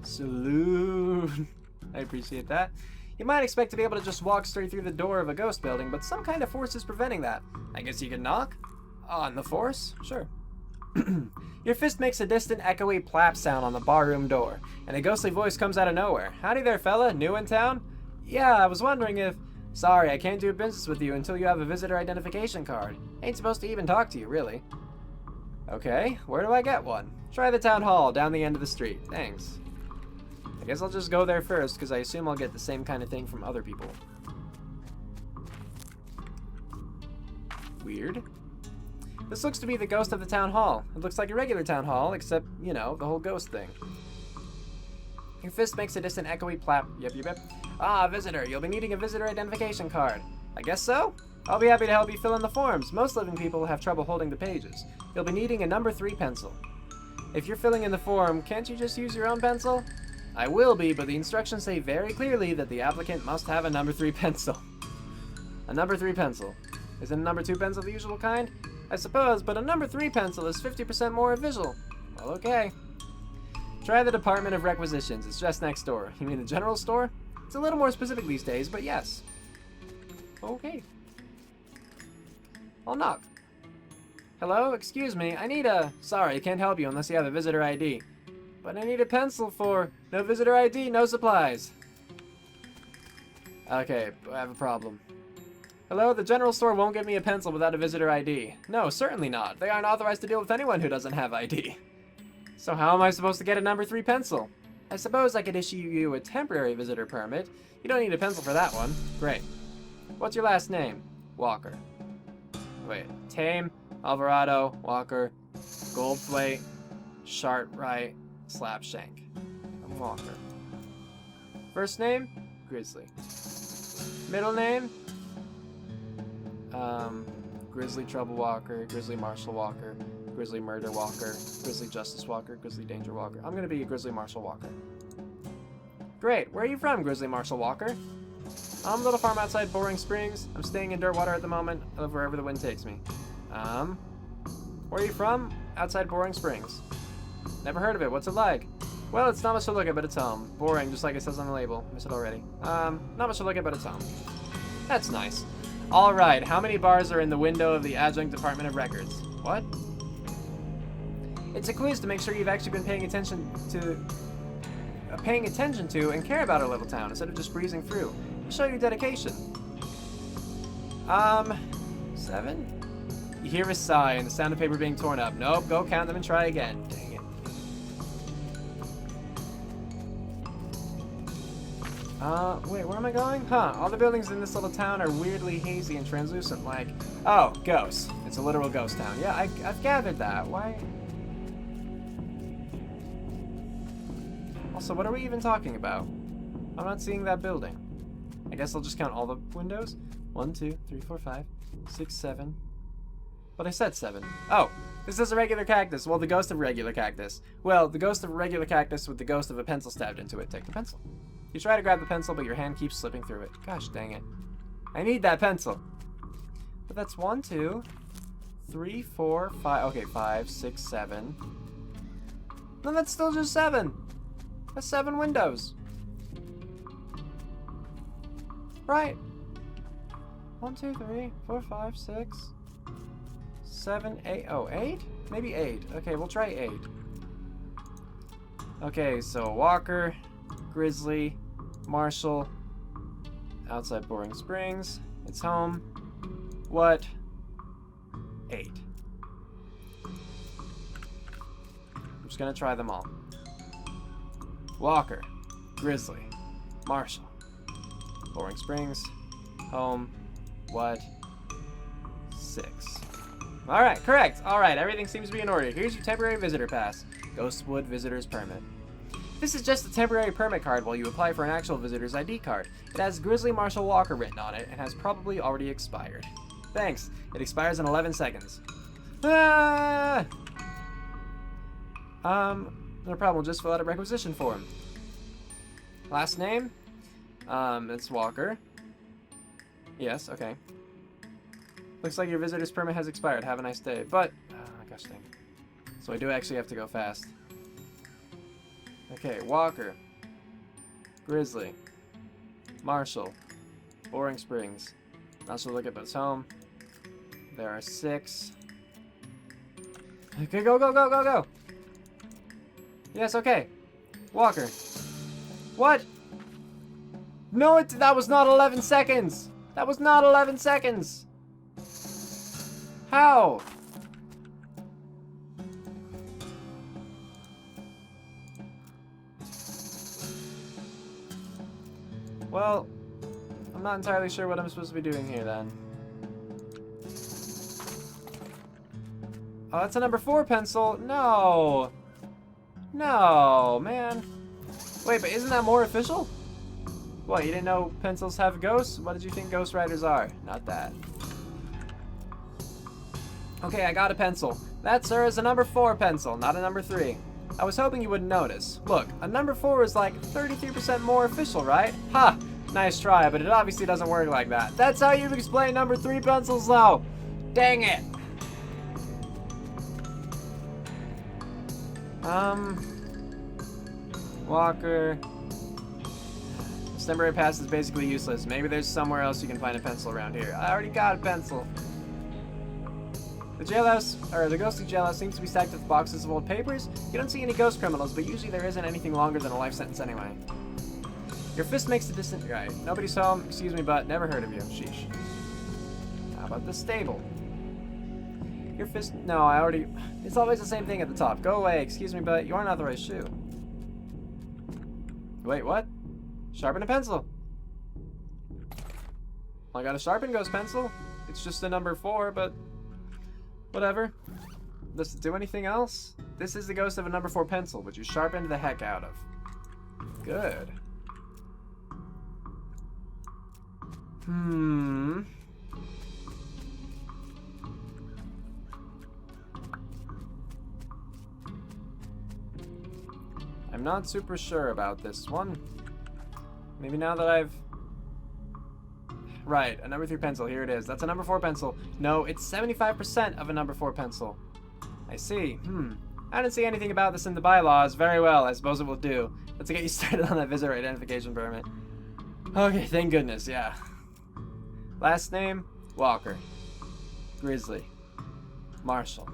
Saloon. I appreciate that. You might expect to be able to just walk straight through the door of a ghost building, but some kind of force is preventing that. I guess you can knock? On the force? Sure. Your fist makes a distant, echoey plap sound on the barroom door, and a ghostly voice comes out of nowhere. Howdy there, fella. New in town? Yeah, I was wondering if... Sorry, I can't do business with you until you have a visitor identification card. Ain't supposed to even talk to you, really. Okay, where do I get one? Try the town hall, down the end of the street. Thanks. I guess I'll just go there first, because I assume I'll get the same kind of thing from other people. Weird. This looks to be the ghost of the town hall. It looks like a regular town hall, except, you know, the whole ghost thing. Your fist makes a distant echoey plap. Yep. Ah, visitor. You'll be needing a visitor identification card. I guess so? I'll be happy to help you fill in the forms. Most living people have trouble holding the pages. You'll be needing a number 3 pencil. If you're filling in the form, can't you just use your own pencil? I will be, but the instructions say very clearly that the applicant must have a number 3 pencil. A number 3 pencil. Isn't a number 2 pencil the usual kind? I suppose, but a number 3 pencil is 50% more visual. Well, okay. Try the Department of Requisitions. It's just next door. You mean the general store? It's a little more specific these days, but yes. Okay. I'll knock. Hello? Excuse me. I need a... Sorry, I can't help you unless you have a visitor ID. But I need a pencil for... No visitor ID, no supplies. Okay, I have a problem. Hello? The general store won't give me a pencil without a visitor ID. No, certainly not. They aren't authorized to deal with anyone who doesn't have ID. So how am I supposed to get a number 3 pencil? I suppose I could issue you a temporary visitor permit. You don't need a pencil for that one. Great. What's your last name? Walker. Wait. Tame, Alvarado, Walker, Goldthwait, Shartright, Slapshank. I'm Walker. First name? Grizzly. Middle name? Grizzly Trouble Walker, Grizzly Marshall Walker, Grizzly Murder Walker, Grizzly Justice Walker, Grizzly Danger Walker. I'm gonna be a Grizzly Marshall Walker. Great. Where are you from, Grizzly Marshall Walker? I'm a little farm outside Boring Springs. I'm staying in Dirtwater at the moment. I live wherever the wind takes me. Where are you from? Outside Boring Springs. Never heard of it. What's it like? Well, it's not much to look at, but it's home. Boring, just like it says on the label. Missed it already. Not much to look at, but it's home. That's nice. Alright, how many bars are in the window of the Adjunct Department of Records? What? It's a quiz to make sure you've actually been paying attention to and care about our little town instead of just breezing through. Show your dedication. 7? You hear a sigh and the sound of paper being torn up. Nope, go count them and try again. Dang it. Wait, where am I going? Huh, all the buildings in this little town are weirdly hazy and translucent like... Oh, ghosts. It's a literal ghost town. Yeah, I've gathered that. Why... Also, what are we even talking about? I'm not seeing that building. I guess I'll just count all the windows. 1, 2, 3, 4, 5, 6, 7. But I said 7. Oh, this is a regular cactus. Well, the ghost of a regular cactus. Well, the ghost of a regular cactus with the ghost of a pencil stabbed into it. Take the pencil. You try to grab the pencil, but your hand keeps slipping through it. Gosh dang it. I need that pencil. But that's 1, 2, 3, 4, 5. Okay, 5, 6, 7. No, that's still just 7. That's 7 windows. Right. 1, 2, 3, 4, 5, 6, 7, 8. Oh, 8? Maybe 8. Okay, we'll try 8. Okay, so Walker, Grizzly, Marshall, outside Boring Springs. It's home. What? 8. I'm just gonna try them all. Walker, Grizzly, Marshall, Boring Springs, home, what? 6. Alright, correct. Alright, everything seems to be in order. Here's your temporary visitor pass. Ghostwood Visitor's Permit. This is just a temporary permit card while you apply for an actual visitor's ID card. It has Grizzly Marshall Walker written on it and has probably already expired. Thanks. It expires in 11 seconds. Ah! No problem. We'll just fill out a requisition form. Last name? It's Walker. Yes, okay. Looks like your visitor's permit has expired. Have a nice day. But, gosh dang. So I do actually have to go fast. Okay, Walker. Grizzly. Marshall. Boring Springs. Also look at what's home. There are 6. Okay, go, go, go, go, go! Yes, okay. Walker. What? No, that was not 11 seconds! That was not 11 seconds! How? Well, I'm not entirely sure what I'm supposed to be doing here then. Oh, that's a number 4 pencil. No. No, man. Wait, but isn't that more official? What, you didn't know pencils have ghosts? What did you think Ghost Riders are? Not that. Okay, I got a pencil. That, sir, is a number 4 pencil, not a number 3. I was hoping you wouldn't notice. Look, a number 4 is like 33% more official, right? Ha! Nice try, but it obviously doesn't work like that. That's how you explain number 3 pencils, though! Dang it! Walker. This temporary pass is basically useless. Maybe there's somewhere else you can find a pencil around here. I already got a pencil. The jailhouse, or the ghostly jailhouse, seems to be stacked with boxes of old papers. You don't see any ghost criminals, but usually there isn't anything longer than a life sentence anyway. Your fist makes a distant... Right. Nobody's home. Excuse me, but never heard of you. Sheesh. How about the stable? Your fist... No, I already... It's always the same thing at the top. Go away. Excuse me, but you aren't authorized shoe. Wait, what? Sharpen a pencil. Well, I got a sharpen ghost pencil. It's just a number 4, but... Whatever. Does it do anything else? This is the ghost of a number 4 pencil, which you sharpened the heck out of. Good. I'm not super sure about this one. Maybe now that I've... Right, a number 3 pencil, here it is. That's a number 4 pencil. No, it's 75% of a number 4 pencil. I see. I didn't see anything about this in the bylaws. Very well, I suppose it will do. Let's get you started on that visitor identification permit. Okay, thank goodness, yeah. Last name, Walker. Grizzly. Marshall.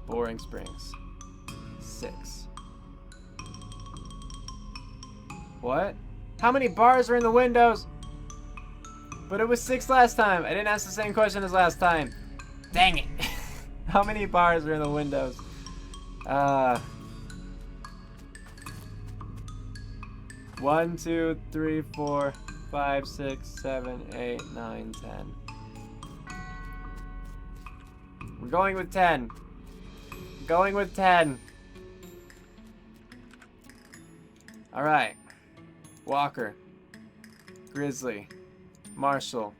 Boring Springs. 6. What? How many bars are in the windows? But it was 6 last time. I didn't ask the same question as last time. Dang it. How many bars are in the windows? 1, 2, 3, 4, 5, 6, 7, 8, 9, 10. We're going with 10. Going with 10. Alright. Walker. Grizzly. Marshall.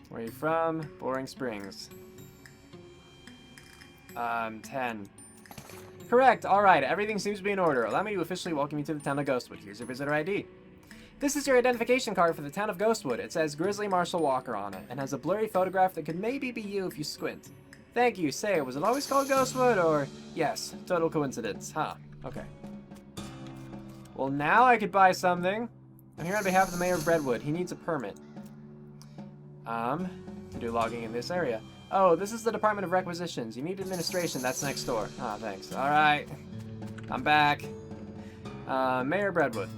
Where are you from? Boring Springs. 10. Correct. Alright, everything seems to be in order. Allow me to officially welcome you to the town of Ghostwood. Here's your visitor ID. This is your identification card for the town of Ghostwood. It says Grizzly Marshall Walker on it, and has a blurry photograph that could maybe be you if you squint. Thank you. Say, was it always called Ghostwood, or... Yes, total coincidence. Huh. Okay. Well, now I could buy something. I'm here on behalf of the mayor of Brentwood. He needs a permit. To do logging in this area. Oh, this is the Department of Requisitions. You need administration. That's next door. Ah, thanks. Alright. I'm back. Mayor of Brentwood.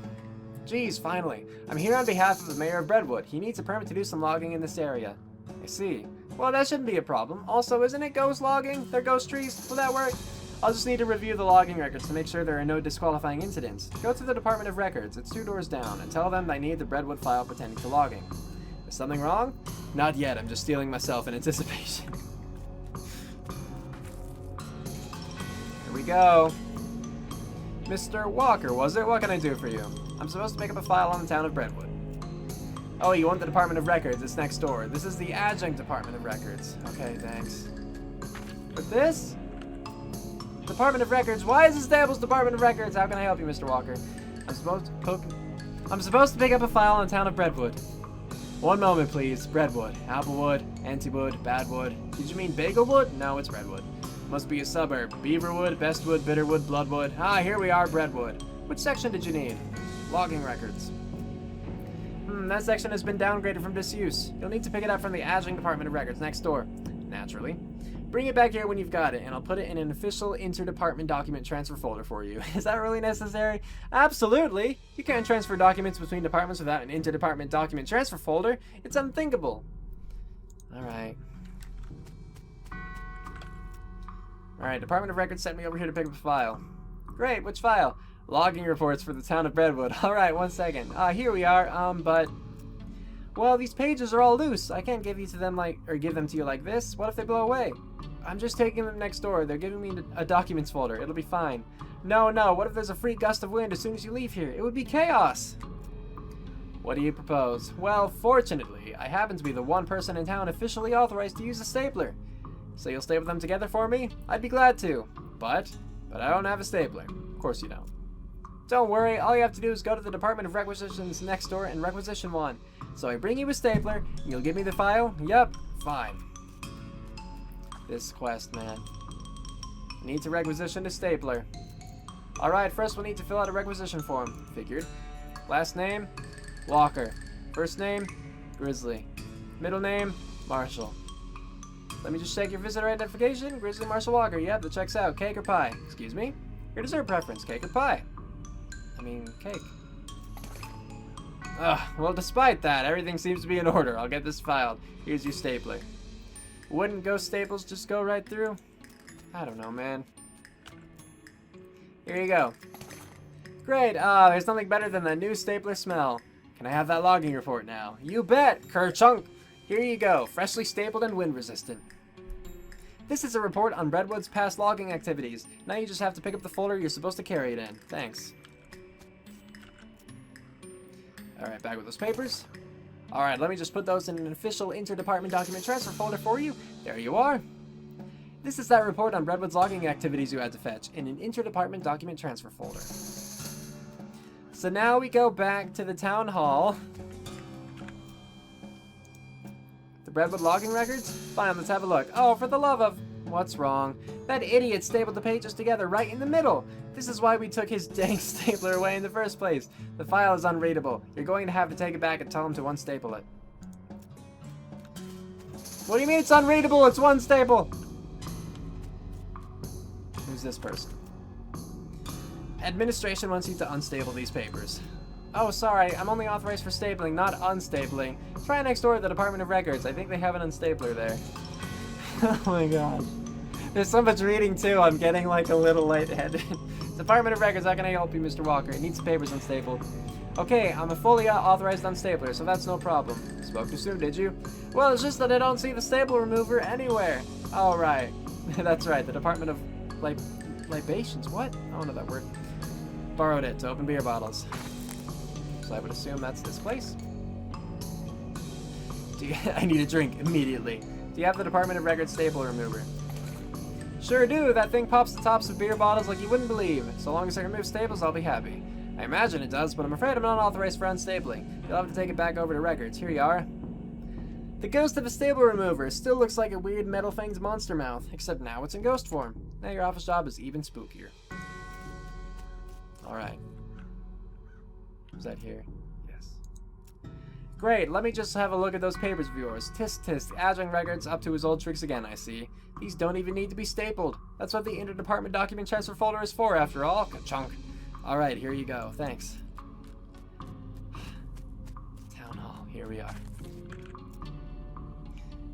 Geez, finally. I'm here on behalf of the mayor of Brentwood. He needs a permit to do some logging in this area. I see. Well, that shouldn't be a problem. Also, isn't it ghost logging? They're ghost trees. Will that work? I'll just need to review the logging records to make sure there are no disqualifying incidents. Go to the Department of Records. It's 2 doors down, and tell them I need the Brentwood file pertaining to logging. Is something wrong? Not yet. I'm just stealing myself in anticipation. Here we go. Mr. Walker, was it? What can I do for you? I'm supposed to make up a file on the town of Brentwood. Oh, you want the Department of Records? It's next door. This is the Adjunct Department of Records. Okay, thanks. But this? Department of Records? Why is this Staples Department of Records? How can I help you, Mr. Walker? I'm supposed to pick up a file on the town of Brentwood. One moment, please. Brentwood. Applewood, Antiwood, Badwood. Did you mean Bagelwood? No, it's Redwood. Must be a suburb. Beaverwood, Bestwood, Bitterwood, Bloodwood. Ah, here we are, Breadwood. Which section did you need? Logging records. That section has been downgraded from disuse. You'll need to pick it up from the Adjing Department of Records next door. Naturally. Bring it back here when you've got it, and I'll put it in an official inter-department document transfer folder for you. Is that really necessary? Absolutely! You can't transfer documents between departments without an inter-department document transfer folder. It's unthinkable. Alright. Alright, Department of Records sent me over here to pick up a file. Great, which file? Logging reports for the town of Breadwood. Alright, 1 second. Here we are, but... Well, these pages are all loose. I can't give them to you like this. What if they blow away? I'm just taking them next door. They're giving me a documents folder. It'll be fine. No, what if there's a free gust of wind as soon as you leave here? It would be chaos. What do you propose? Well, fortunately, I happen to be the one person in town officially authorized to use a stapler. So you'll staple them together for me? I'd be glad to. But I don't have a stapler. Of course you don't. Don't worry, all you have to do is go to the Department of Requisitions next door and requisition one. So I bring you a stapler, and you'll give me the file? Yup, fine. This quest, man. I need to requisition a stapler. Alright, first we'll need to fill out a requisition form. Figured. Last name, Walker. First name, Grizzly. Middle name, Marshall. Let me just check your visitor identification. Grizzly Marshall Walker. Yep, that checks out. Cake or pie? Excuse me? Your dessert preference, cake or pie? I mean, cake. Well, despite that, everything seems to be in order. I'll get this filed. Here's your stapler. Wouldn't ghost staples just go right through? I don't know, man. Here you go. Great. There's nothing better than that new stapler smell. Can I have that logging report now? You bet, Kerchunk. Here you go. Freshly stapled and wind resistant. This is a report on Breadwood's past logging activities. Now you just have to pick up the folder you're supposed to carry it in. Thanks. Alright, back with those papers. Alright, let me just put those in an official inter-department document transfer folder for you. There you are. This is that report on Breadwood's logging activities you had to fetch in an inter-department document transfer folder. So now we go back to the town hall. The Breadwood logging records? Fine, let's have a look. Oh, for the love of... What's wrong? That idiot stapled the pages together right in the middle. This is why we took his dang stapler away in the first place. The file is unreadable. You're going to have to take it back and tell him to unstaple it. What do you mean it's unreadable? It's one staple. Who's this person? Administration wants you to unstaple these papers. Oh, sorry. I'm only authorized for stapling, not unstapling. Try next door at the Department of Records. I think they have an unstapler there. Oh my god. There's so much reading too, I'm getting like a little lightheaded. Department of Records, how can I help you, Mr. Walker? It needs papers unstapled. Okay, I'm a fully authorized unstapler, so that's no problem. Spoke too soon, did you? Well, it's just that I don't see the staple remover anywhere. Oh, right. That's right, the Department of Libations. What? I don't know that word. Borrowed it to open beer bottles. So I would assume that's this place. I need a drink immediately. Do you have the Department of Records staple remover? Sure do. That thing pops the tops of beer bottles like you wouldn't believe. So long as I remove staples, I'll be happy. I imagine it does, but I'm afraid I'm not authorized for unstapling. You'll have to take it back over to Records. Here you are. The ghost of a staple remover still looks like a weird metal-fanged monster mouth, except now it's in ghost form. Now your office job is even spookier. Alright. Is that here? Yes. Great, let me just have a look at those papers of yours. Tisk tisk, Adjing Records up to his old tricks again, I see. These don't even need to be stapled. That's what the inter-department document transfer folder is for, after all. Ka-chunk. Alright, here you go. Thanks. Town Hall. Here we are.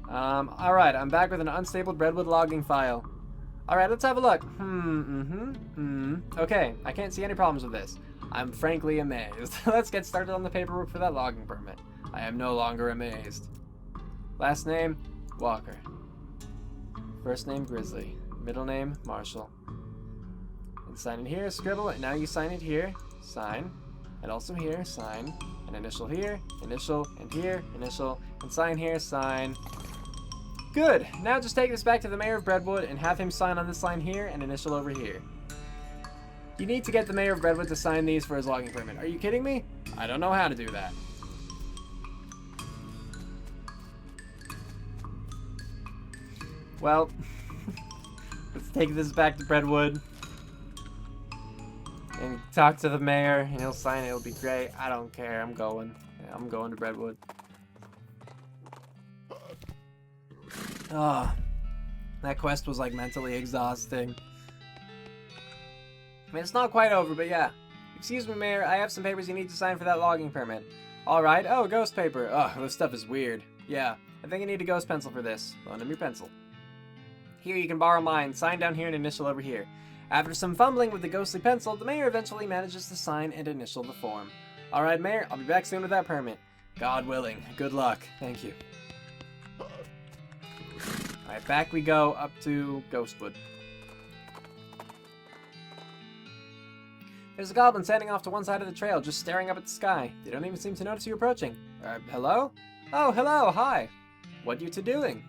Alright, I'm back with an unstapled Breadwood logging file. Alright, let's have a look. Okay, I can't see any problems with this. I'm frankly amazed. Let's get started on the paperwork for that logging permit. I am no longer amazed. Last name, Walker. First name, Grizzly. Middle name, Marshall. And sign it here, scribble it. Now you sign it here, sign. And also here, sign. An initial here, initial, and here, initial. And sign here, sign. Good! Now just take this back to the mayor of Breadwood and have him sign on this line here and initial over here. You need to get the mayor of Breadwood to sign these for his logging permit. Are you kidding me? I don't know how to do that. Well, take this back to Brentwood and talk to the mayor, and he'll sign it. It'll be great. I don't care. I'm going. Yeah, I'm going to Brentwood. Oh, that quest was like mentally exhausting. I mean, it's not quite over, but yeah. Excuse me, Mayor. I have some papers you need to sign for that logging permit. All right. Oh, ghost paper. Oh, this stuff is weird. Yeah, I think I need a ghost pencil for this. Loan him your pencil. Here, you can borrow mine. Sign down here and initial over here. After some fumbling with the ghostly pencil, the mayor eventually manages to sign and initial the form. All right, Mayor. I'll be back soon with that permit. God willing. Good luck. Thank you. All right, back we go up to Ghostwood. There's a goblin standing off to one side of the trail, just staring up at the sky. They don't even seem to notice you approaching. Hello? Oh, hello, hi. What are you two doing?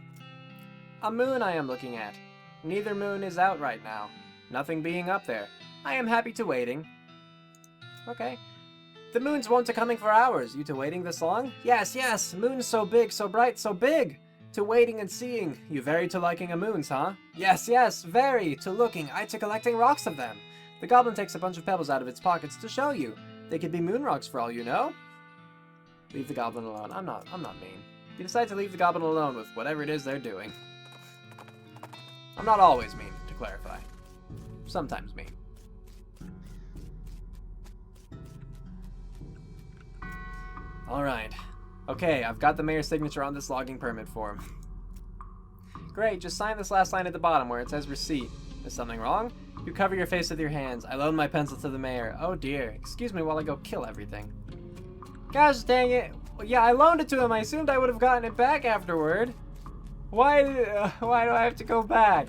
A moon I am looking at. Neither moon is out right now. Nothing being up there. I am happy to waiting. Okay. The moons won't a coming for hours. You two waiting this long? Yes, yes. Moon so big, so bright, so big. To waiting and seeing. You very to liking a moons, huh? Yes, yes. Very. To looking. I to collecting rocks of them. The goblin takes a bunch of pebbles out of its pockets to show you. They could be moon rocks for all you know. Leave the goblin alone. I'm not mean. You decide to leave the goblin alone with whatever it is they're doing. I'm not always mean, to clarify. Sometimes mean. Alright. Okay, I've got the mayor's signature on this logging permit form. Great, just sign this last line at the bottom where it says receipt. Is something wrong? You cover your face with your hands. I loan my pencil to the mayor. Oh dear. Excuse me while I go kill everything. Gosh dang it. Well, yeah, I loaned it to him. I assumed I would have gotten it back afterward. Why do I have to go back?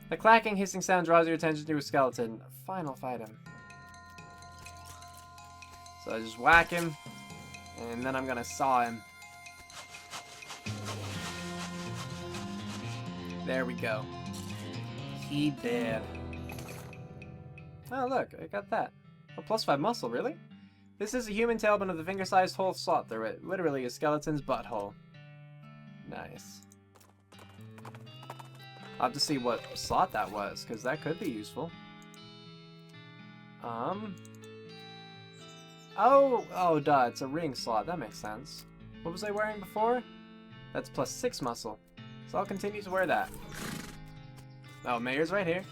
The clacking, hissing sound draws your attention to a skeleton. Fine, I'll fight him. So I just whack him, and then I'm gonna saw him. There we go. He dead. Oh, look, I got that. Oh, +5 muscle, really? This is a human tailbone with a finger-sized hole slot through it. Literally a skeleton's butthole. Nice. I'll have to see what slot that was, because that could be useful. Oh, duh, it's a ring slot. That makes sense. What was I wearing before? That's +6 muscle. So I'll continue to wear that. Oh, Mayor's right here.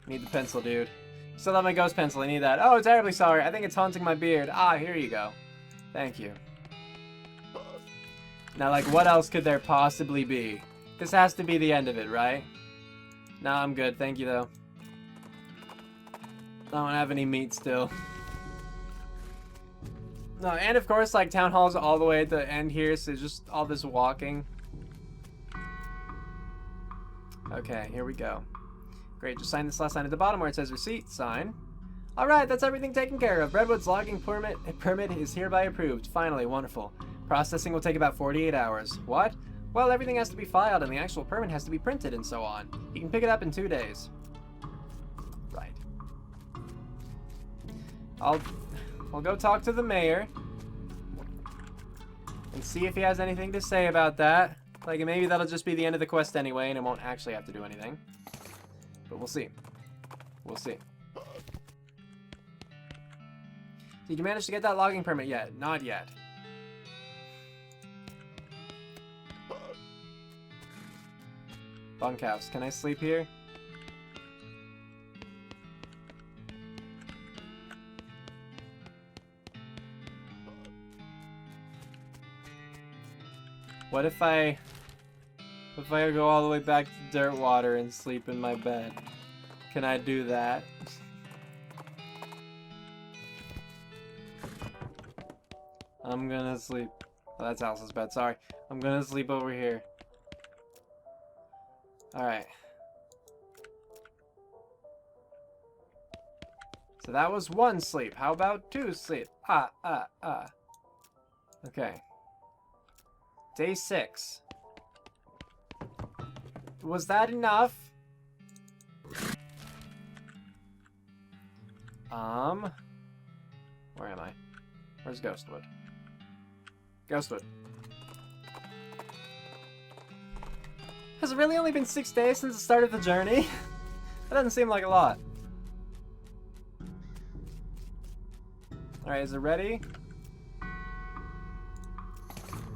Need the pencil, dude. Still have my ghost pencil. I need that. Oh, terribly sorry. I think it's haunting my beard. Ah, here you go. Thank you. Now, like, what else could there possibly be? This has to be the end of it, right? Nah, I'm good. Thank you, though. I don't have any meat still. No, and of course, like, Town Hall's all the way at the end here, so just all this walking. Okay, here we go. Great, just sign this last line at the bottom where it says receipt. Sign. Alright, that's everything taken care of. Brentwood's logging permit is hereby approved. Finally, wonderful. Processing will take about 48 hours. What? Well, everything has to be filed and the actual permit has to be printed and so on. You can pick it up in 2 days. Right. I'll go talk to the mayor and see if he has anything to say about that. Like, maybe that'll just be the end of the quest anyway and it won't actually have to do anything. But we'll see. We'll see. Did you manage to get that logging permit yet? Not yet. Bunkhouse. Can I sleep here? What if I go all the way back to Dirtwater and sleep in my bed? Can I do that? I'm gonna sleep. Oh, that's Alice's bed. Sorry. I'm gonna sleep over here. Alright. So that was 1 sleep. How about 2 sleep? Okay. Day 6. Was that enough? Where am I? Where's Ghostwood? Ghostwood. has it really only been 6 days since the start of the journey? That doesn't seem like a lot. Alright, is it ready?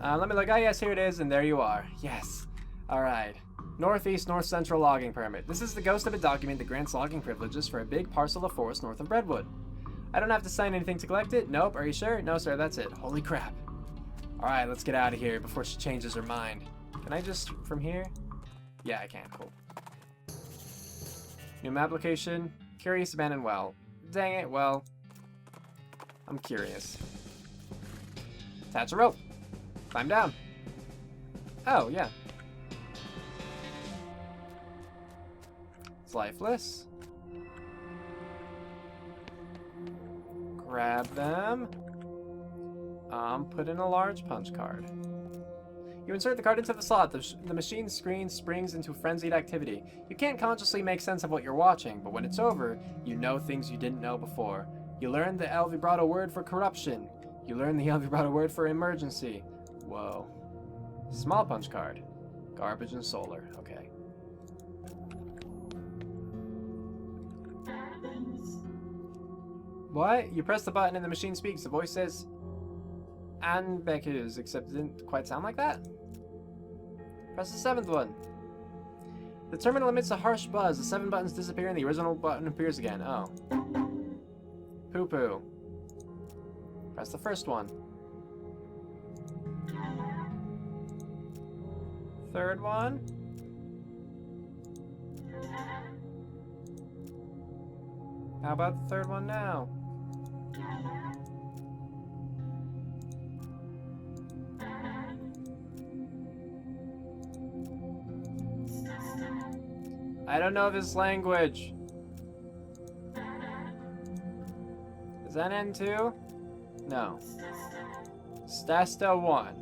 Let me look. Oh, yes, here it is, and there you are. Yes. Alright. Northeast North Central Logging Permit. This is the ghost of a document that grants logging privileges for a big parcel of forest north of Redwood. I don't have to sign anything to collect it? Nope. Are you sure? No, sir, that's it. Holy crap. Alright, let's get out of here before she changes her mind. Can I just... from here? Yeah, I can. Cool. New application. Curious abandoned well. Dang it, well... I'm curious. Attach a rope. Climb down. Oh, yeah. It's lifeless. Grab them. Put in a large punch card. You insert the card into the slot. The machine's screen springs into frenzied activity. You can't consciously make sense of what you're watching, but when it's over, you know things you didn't know before. You learn the El Vibrato word for corruption. You learn the El Vibrato word for emergency. Whoa. Small punch card. Garbage and solar. Okay. What? You press the button and the machine speaks. The voice says, "And Beckers," except it didn't quite sound like that. Press the 7th one. The terminal emits a harsh buzz. The 7 buttons disappear and the original button appears again. Oh. Poo-poo. Press the 1st one. 3rd one. How about the 3rd one now? I don't know this language. Is that N2? No. Stasta 1.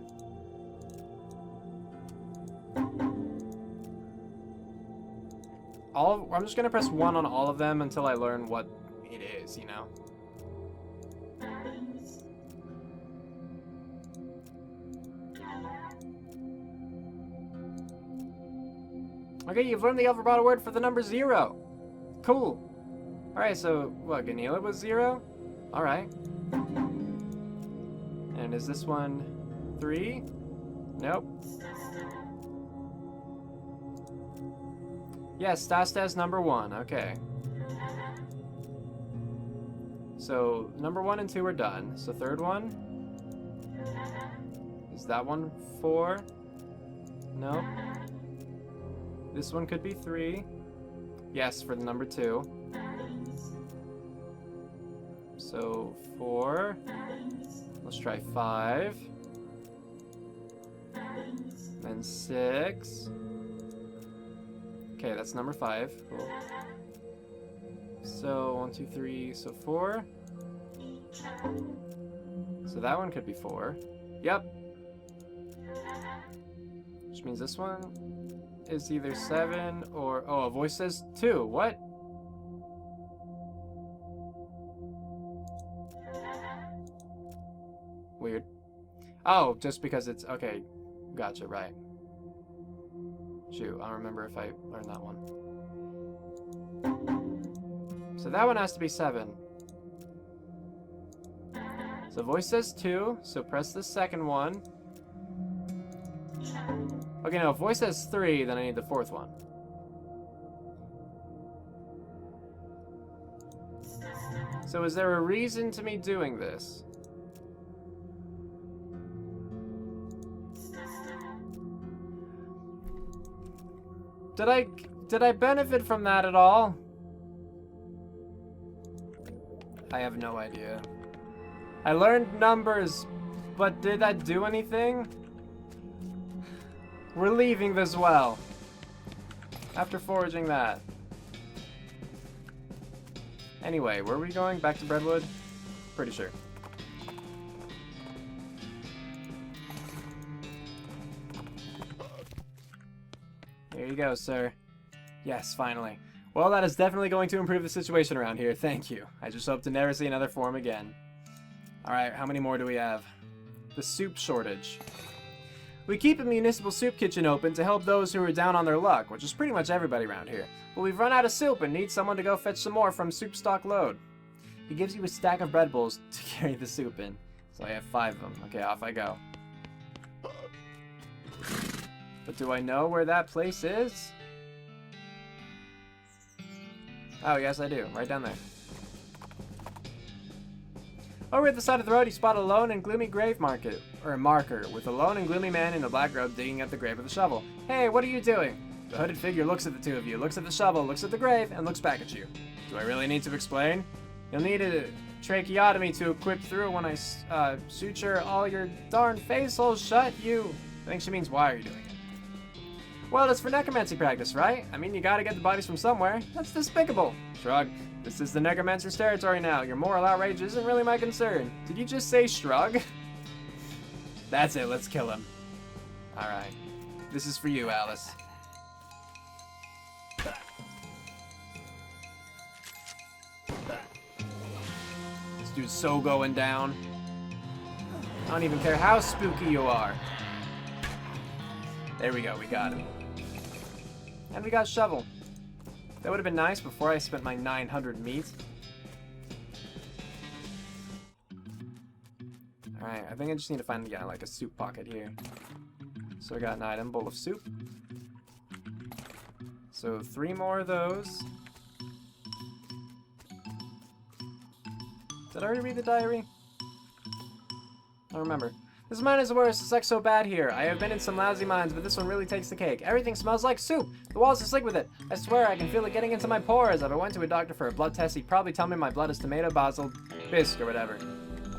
I'm just gonna press 1 on all of them until I learn what it is, you know? Okay, you've learned the El Vibrato word for the number 0. Cool. Alright, so, what, Ganila was 0? Alright. And is this one 3? Nope. Yes, Stasta's number 1. Okay. So, number 1 and 2 are done. So, 3rd one? Is that one 4? Nope. This one could be 3. Yes, for the number 2. So, 4. Let's try 5. Then 6. Okay, that's number 5. Cool. So, 1, 2, 3, so 4. So that one could be 4. Yep. Which means this one is either 7 or... Oh, a voice says 2. What? Weird. Oh, just because it's... Okay. Gotcha, right. Shoot, I don't remember if I learned that one. So that one has to be 7. So voice says 2, so press the 2nd one. Okay, no, if voice says 3, then I need the 4th one. So is there a reason to me doing this? Did I benefit from that at all? I have no idea. I learned numbers, but did that do anything? We're leaving this well. After foraging that. Anyway, where are we going? Back to Redwood? Pretty sure. Here you go, sir. Yes, finally. Well, that is definitely going to improve the situation around here. Thank you. I just hope to never see another form again. Alright, how many more do we have? The soup shortage. We keep a municipal soup kitchen open to help those who are down on their luck, which is pretty much everybody around here. But we've run out of soup and need someone to go fetch some more from soup stock load. He gives you a stack of bread bowls to carry the soup in. So I have 5 of them. Okay, off I go. But do I know where that place is? Oh, yes I do. Right down there. Over at the side of the road, you spot a lone and gloomy grave marker, with a lone and gloomy man in a black robe digging at the grave with a shovel. Hey, what are you doing? The hooded figure looks at the two of you, looks at the shovel, looks at the grave, and looks back at you. Do I really need to explain? You'll need a tracheotomy to equip through when I suture all your darn face holes shut, you. I think she means, why are you doing it? Well, it's for necromancy practice, right? I mean, you gotta get the bodies from somewhere. That's despicable. Shrug. This is the necromancer's territory now. Your moral outrage isn't really my concern. Did you just say shrug? That's it, let's kill him. Alright. This is for you, Alice. This dude's so going down. I don't even care how spooky you are. There we go, we got him. And we got shovel. That would have been nice before I spent my 900 meat. Alright, I think I just need to find, yeah, like a soup pocket here. So I got an item, bowl of soup. So 3 more of those. Did I already read the diary? I don't remember. This mine is the worst. It sucks so bad here. I have been in some lousy mines, but this one really takes the cake. Everything smells like soup. The walls are slick with it. I swear I can feel it getting into my pores. If I went to a doctor for a blood test, he'd probably tell me my blood is tomato, basil, bisque, or whatever.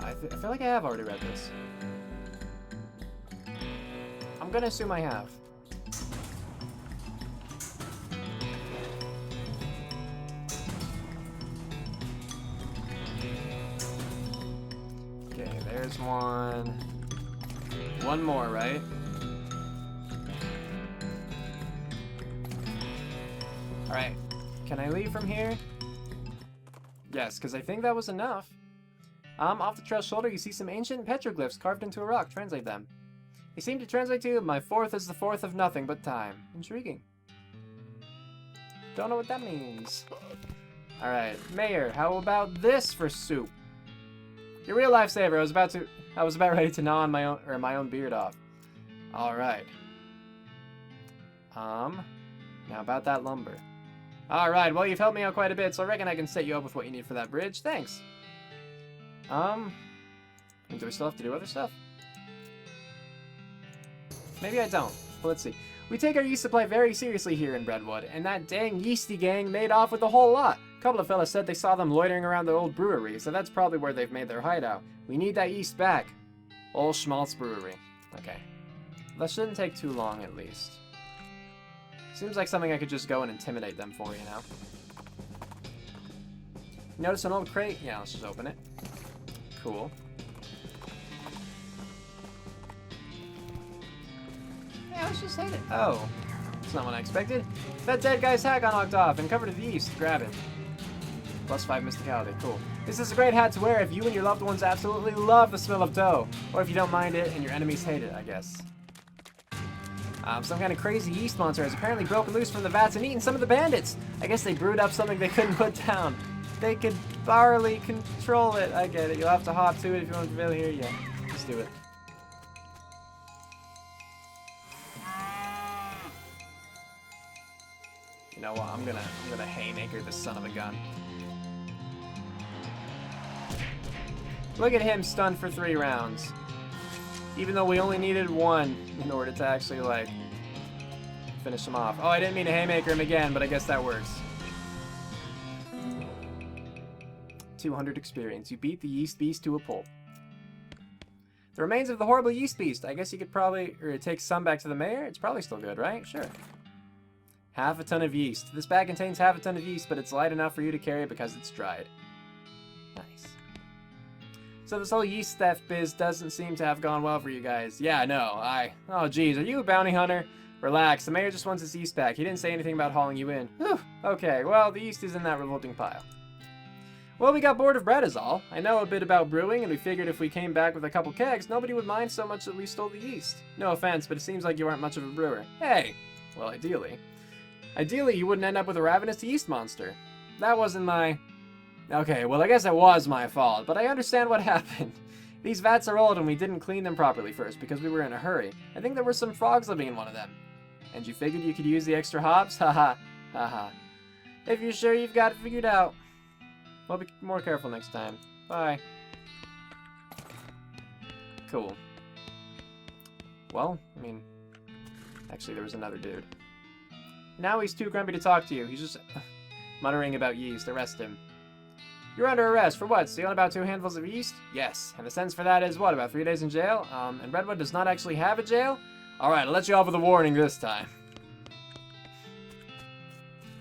I feel like I have already read this. I'm gonna assume I have. Okay, there's one. One more, right? Alright. Can I leave from here? Yes, because I think that was enough. Off the trail's shoulder, you see some ancient petroglyphs carved into a rock. Translate them. They seem to translate to, my 4th is the 4th of nothing but time. Intriguing. Don't know what that means. Alright. Mayor, how about this for soup? Your real lifesaver. I was about ready to gnaw on my own beard off. All right. Now about that lumber. All right. Well, you've helped me out quite a bit, so I reckon I can set you up with what you need for that bridge. Thanks. Do we still have to do other stuff? Maybe I don't. But let's see. We take our yeast supply very seriously here in Brentwood, and that dang yeasty gang made off with a whole lot. A couple of fellas said they saw them loitering around the old brewery, so that's probably where they've made their hideout. We need that yeast back. Old Schmaltz Brewery. Okay. That shouldn't take too long, at least. Seems like something I could just go and intimidate them for, you know? Notice an old crate? Yeah, let's just open it. Cool. Yeah, let's just hit it. Oh. That's not what I expected. That dead guy's hat got knocked off and covered in yeast. Grab it. +5 mysticality. Cool. This is a great hat to wear if you and your loved ones absolutely love the smell of dough. Or if you don't mind it and your enemies hate it, I guess. Some kind of crazy yeast monster has apparently broken loose from the vats and eaten some of the bandits. I guess they brewed up something they couldn't put down. They could barely control it. I get it. You'll have to hop to it if you want to prevail here. Yeah, let's do it. You know what? I'm gonna haymaker this son of a gun. Look at him stunned for 3 rounds. Even though we only needed 1 in order to actually, like, finish him off. Oh, I didn't mean to haymaker him again, but I guess that works. 200 experience. You beat the yeast beast to a pulp. The remains of the horrible yeast beast. I guess you could probably, or take some back to the mayor. It's probably still good, right? Sure. Half a ton of yeast. This bag contains half a ton of yeast, but it's light enough for you to carry because it's dried. Nice. So this whole yeast theft biz doesn't seem to have gone well for you guys. Yeah, no, oh geez, are you a bounty hunter? Relax, the mayor just wants his yeast back. He didn't say anything about hauling you in. Whew, okay, well, the yeast is in that revolting pile. Well, we got bored of bread is all. I know a bit about brewing, and we figured if we came back with a couple kegs, nobody would mind so much that we stole the yeast. No offense, but it seems like you aren't much of a brewer. Hey! Well, ideally. Ideally, you wouldn't end up with a ravenous yeast monster. That wasn't my... Okay, well, I guess it was my fault, but I understand what happened. These vats are old, and we didn't clean them properly first because we were in a hurry. I think there were some frogs living in one of them. And you figured you could use the extra hops? Haha. Haha. If you're sure you've got it figured out. Well, be more careful next time. Bye. Cool. Well, I mean... Actually, there was another dude. Now he's too grumpy to talk to you. He's just muttering about yeast. Arrest him. You're under arrest. For what? Stealing about 2 handfuls of yeast? Yes. And the sentence for that is, what, about 3 days in jail? And Redwood does not actually have a jail? Alright, I'll let you off with a warning this time.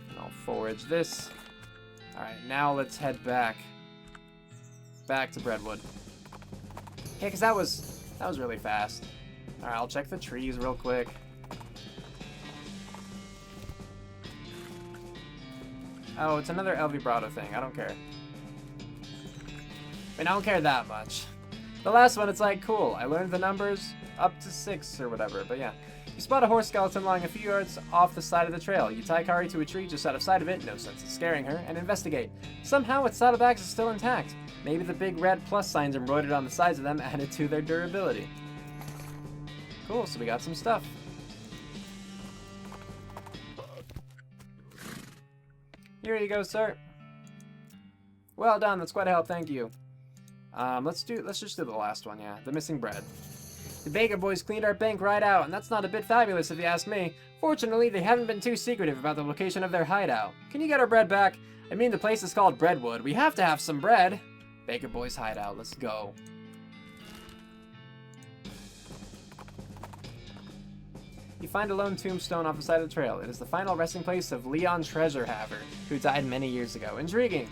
And I'll forage this. Alright, now let's head back. Back to Redwood. Yeah, because that was really fast. Alright, I'll check the trees real quick. Oh, it's another El Vibrato thing. I don't care. I mean, I don't care that much. The last one, it's like, cool. I learned the numbers up to 6 or whatever, but yeah. You spot a horse skeleton lying a few yards off the side of the trail. You tie Kari to a tree just out of sight of it, no sense in scaring her, and investigate. Somehow its saddlebags are still intact. Maybe the big red plus signs embroidered on the sides of them added to their durability. Cool, so we got some stuff. Here you go, sir. Well done, that's quite a help, thank you. Let's just do the last one, yeah. The missing bread. The Baker boys cleaned our bank right out, and that's not a bit fabulous if you ask me. Fortunately, they haven't been too secretive about the location of their hideout. Can you get our bread back? I mean, the place is called Breadwood. We have to have some bread. Baker boys hideout, let's go. You find a lone tombstone off the side of the trail. It is the final resting place of Leon Treasurehaver, who died many years ago. Intriguing.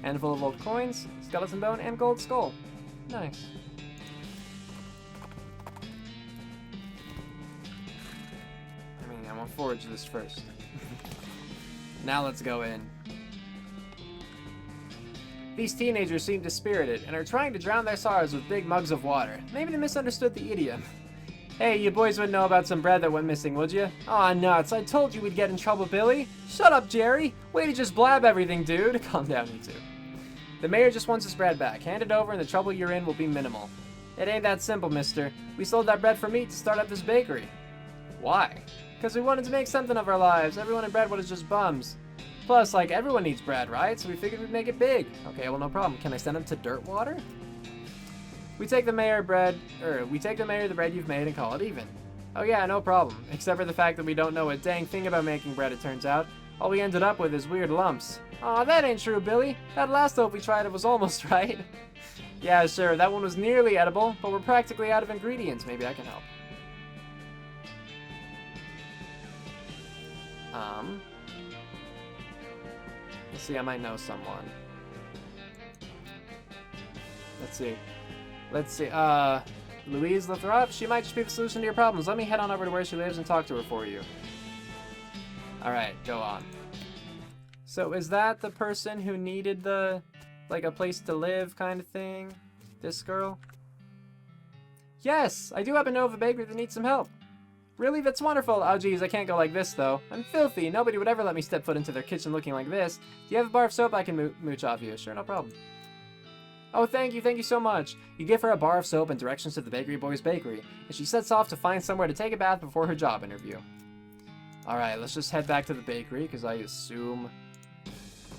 Handful of old coins, skeleton bone, and gold skull. Nice. I mean, I'm gonna forage this first. Now let's go in. These teenagers seem dispirited and are trying to drown their sorrows with big mugs of water. Maybe they misunderstood the idiom. Hey, you boys wouldn't know about some bread that went missing, would you? Aw, nuts. I told you we'd get in trouble, Billy. Shut up, Jerry. Way to just blab everything, dude. Calm down, you two. The mayor just wants his bread back. Hand it over and the trouble you're in will be minimal. It ain't that simple, mister. We sold that bread for meat to start up this bakery. Why? Because we wanted to make something of our lives. Everyone in Breadwood is just bums. Plus, like, everyone needs bread, right? So we figured we'd make it big. Okay, well, no problem. Can I send them to Dirtwater? We take the mayor the bread you've made and call it even. Oh yeah, no problem. Except for the fact that we don't know a dang thing about making bread, it turns out. All we ended up with is weird lumps. Aw, that ain't true, Billy. That last loaf we tried, it was almost right. Yeah, sure, that one was nearly edible, but we're practically out of ingredients. Maybe I can help. Let's see, I might know someone. Let's see, Louise Lathrop? She might just be the solution to your problems. Let me head on over to where she lives and talk to her for you. Alright, go on. So is that the person who needed like a place to live kind of thing? This girl? Yes! I do happen to know of a bakery that needs some help. Really? That's wonderful. Oh geez, I can't go like this though. I'm filthy. Nobody would ever let me step foot into their kitchen looking like this. Do you have a bar of soap I can mooch off you? Sure, no problem. Oh, thank you so much. You give her a bar of soap and directions to the Bakery Boys Bakery, and she sets off to find somewhere to take a bath before her job interview. Alright, let's just head back to the bakery, because I assume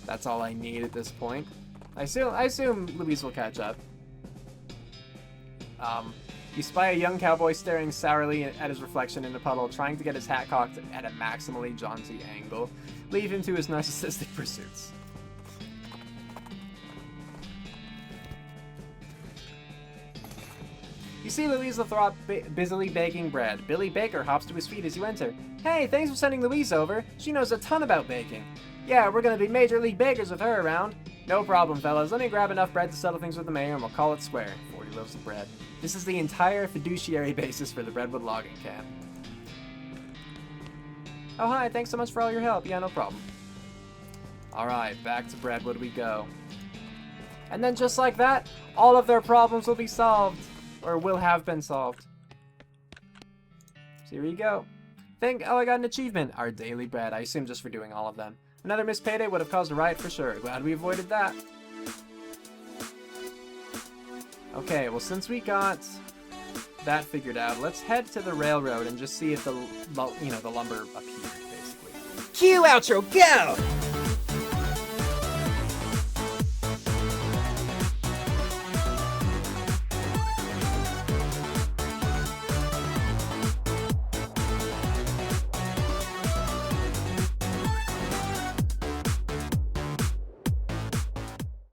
that's all I need at this point. I assume Louise will catch up. You spy a young cowboy staring sourly at his reflection in the puddle, trying to get his hat cocked at a maximally jaunty angle. Leave him to his narcissistic pursuits. You see Louise Lathrop busily baking bread. Billy Baker hops to his feet as you enter. Hey, thanks for sending Louise over. She knows a ton about baking. Yeah, we're gonna be major league bakers with her around. No problem, fellas. Let me grab enough bread to settle things with the mayor and we'll call it square. 40 loaves of bread. This is the entire fiduciary basis for the Redwood logging camp. Oh, hi. Thanks so much for all your help. Yeah, no problem. Alright, back to Brentwood we go. And then just like that, all of their problems will be solved. Or will have been solved. So here you go. Oh, I got an achievement. Our daily bread. I assume just for doing all of them. Another missed payday would have caused a riot for sure. Glad we avoided that. Okay, well since we got that figured out, let's head to the railroad and just see if the lumber appeared, basically. Cue outro, go!